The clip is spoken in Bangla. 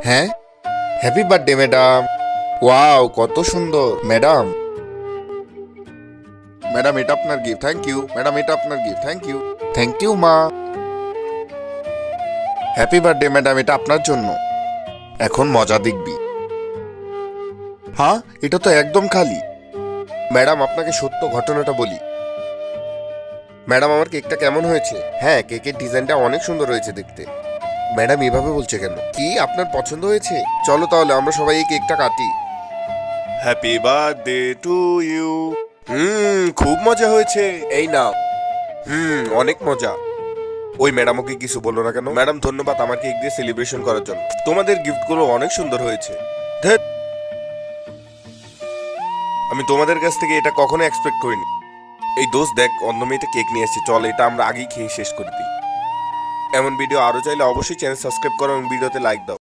হ্যাঁ, হ্যাপি বার্থডে ম্যাডাম। ওয়াও, কত সুন্দর ম্যাডাম। ম্যাডাম, এটা আপনার গিফট। থ্যাংক ইউ ম্যাডাম, এটা আপনার gift. Thank you. Thank you মা। হ্যাপি বার্থডে ম্যাডাম, এটা আপনার জন্য। এখন মজা দেখবি। হ্যাঁ, এটা তো একদম খালি। ম্যাডাম, আপনাকে সত্য ঘটনাটা বলি। ম্যাডাম, আমার কেকটা কেমন হয়েছে? হ্যাঁ, কেকের ডিজাইনটা অনেক সুন্দর হয়েছে দেখতে। ম্যাডাম এভাবে বলছে কেন? কি আপনার পছন্দ হয়েছে? চলো তাহলে আমরা সবাই এই কেকটা কাটি। Happy birthday to you. খুব মজা হয়েছে। এই নাও। অনেক মজা। ওই ম্যাডাম ওকে কিছু বললো না কেন? ম্যাডাম, ধন্যবাদ আমার কেক দিয়ে সেলিব্রেশন করার জন্য। তোমাদের গিফটগুলো অনেক সুন্দর হয়েছে। ধ্যাৎ, আমি তোমাদের কাছ থেকে এটা কখনো এক্সপেক্ট করিনি। এই দোস্ত দেখ, অন্য মেয়েটা কেক নিয়ে এসেছে, চল এটা আমরা আগেই খেয়ে শেষ করে দিই। এমন ভিডিও আরো চাইলে অবশ্যই চ্যানেল সাবস্ক্রাইব করো এবং ভিডিওতে লাইক দাও।